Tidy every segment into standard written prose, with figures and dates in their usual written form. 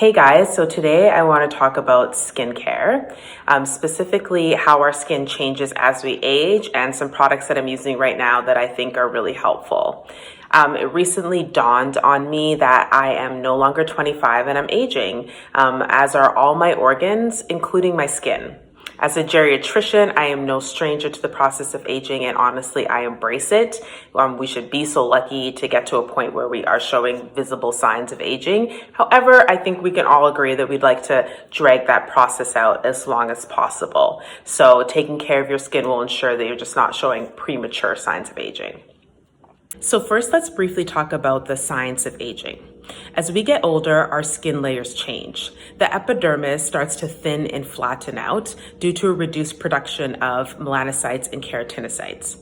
Hey guys, so today I want to talk about skincare, specifically how our skin changes as we age and some products that I'm using right now that I think are really helpful. It recently dawned on me that I am no longer 25 and I'm aging, as are all my organs, including my skin. As a geriatrician, I am no stranger to the process of aging, and honestly, I embrace it. We should be so lucky to get to a point where we are showing visible signs of aging. However, I think we can all agree that we'd like to drag that process out as long as possible. So taking care of your skin will ensure that you're just not showing premature signs of aging. So first, let's briefly talk about the science of aging. As we get older, our skin layers change. The epidermis starts to thin and flatten out due to a reduced production of melanocytes and keratinocytes.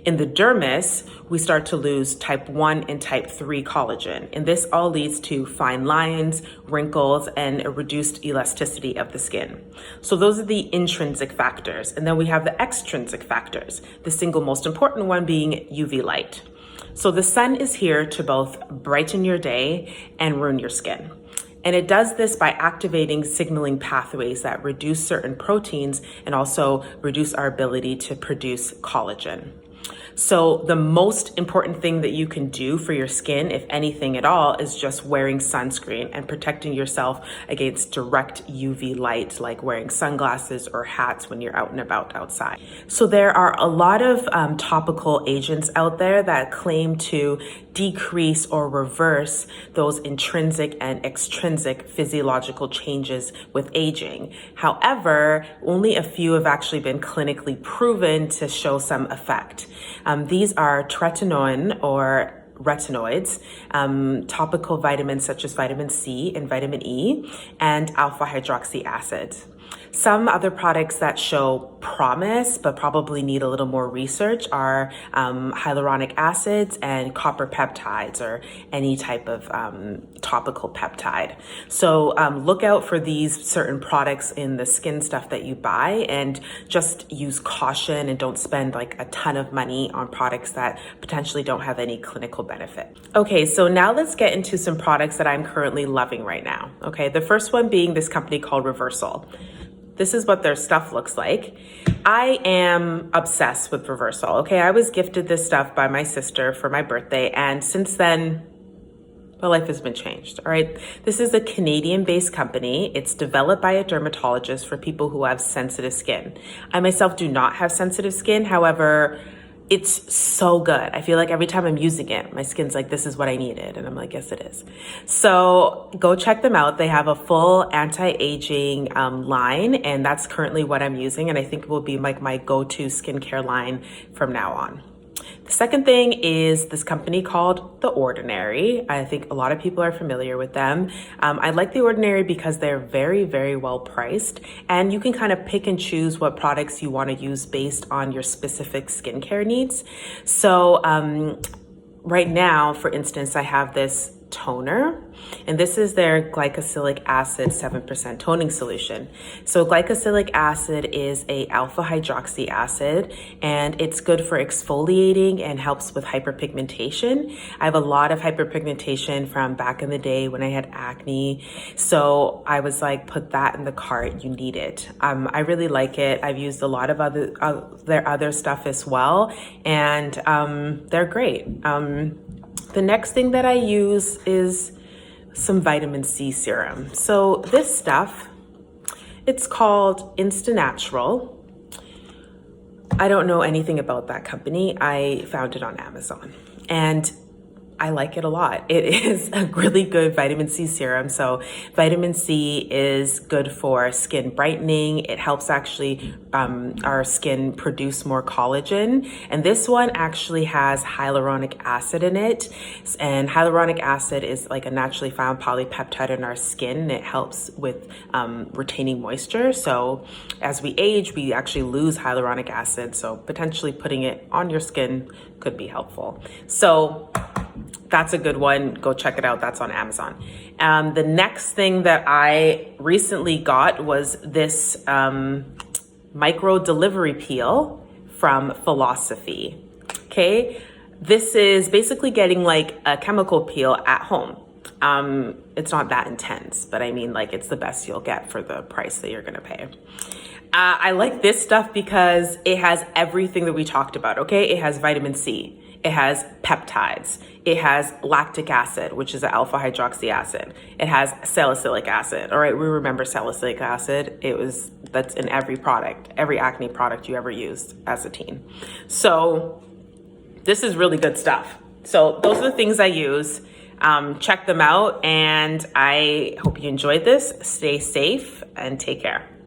In the dermis, we start to lose type 1 and type 3 collagen, and this all leads to fine lines, wrinkles, and a reduced elasticity of the skin. So those are the intrinsic factors. And then we have the extrinsic factors, the single most important one being UV light. So the sun is here to both brighten your day and ruin your skin. And it does this by activating signaling pathways that reduce certain proteins and also reduce our ability to produce collagen. So the most important thing that you can do for your skin, if anything at all, is just wearing sunscreen and protecting yourself against direct UV light, like wearing sunglasses or hats when you're out and about outside. So there are a lot of topical agents out there that claim to decrease or reverse those intrinsic and extrinsic physiological changes with aging. However, only a few have actually been clinically proven to show some effect. These are tretinoin or retinoids, topical vitamins such as vitamin C and vitamin E, and alpha hydroxy acid. Some other products that show promise but probably need a little more research are hyaluronic acids and copper peptides, or any type of topical peptide. So look out for these certain products in the skin stuff that you buy, and just use caution and don't spend like a ton of money on products that potentially don't have any clinical benefit. Okay, so now let's get into some products that I'm currently loving right now. Okay, the first one being this company called Reversal. This is what their stuff looks like. I am obsessed with Reversal, okay? I was gifted this stuff by my sister for my birthday, and since then, my life has been changed, all right? This is a Canadian-based company. It's developed by a dermatologist for people who have sensitive skin. I myself do not have sensitive skin, however, it's so good. I feel like every time I'm using it, my skin's like, this is what I needed. And I'm like, yes, it is. So go check them out. They have a full anti-aging line, and that's currently what I'm using. And I think it will be like my go-to skincare line from now on. The second thing is this company called The Ordinary. I think a lot of people are familiar with them. I like The Ordinary because they're very, very well priced, and you can kind of pick and choose what products you want to use based on your specific skincare needs. So right now, for instance, I have this toner, and this is their glycolic acid 7% toning solution. So glycolic acid is a alpha hydroxy acid, and it's good for exfoliating and helps with hyperpigmentation. I have a lot of hyperpigmentation from back in the day when I had acne, so I was like, put that in the cart, you need it. I really like it. I've used a lot of their other stuff as well, and they're great. The next thing that I use is some vitamin C serum. So this stuff, it's called Instanatural. I don't know anything about that company. I found it on Amazon, and I like it a lot. It is a really good vitamin C serum. So vitamin C is good for skin brightening. It helps actually our skin produce more collagen. And this one actually has hyaluronic acid in it. And hyaluronic acid is like a naturally found polypeptide in our skin, and it helps with retaining moisture. So as we age, we actually lose hyaluronic acid. So potentially putting it on your skin could be helpful. So that's a good one. Go check it out. That's on Amazon. The next thing that I recently got was this micro delivery peel from Philosophy. Okay. This is basically getting like a chemical peel at home. It's not that intense, but I mean, like, it's the best you'll get for the price that you're gonna pay. I like this stuff because it has everything that we talked about, okay? It has vitamin C, it has peptides, it has lactic acid, which is an alpha hydroxy acid. It has salicylic acid. All right, we remember salicylic acid. That's in every product, every acne product you ever used as a teen. So this is really good stuff. So those are the things I use. Check them out, and I hope you enjoyed this. Stay safe and take care.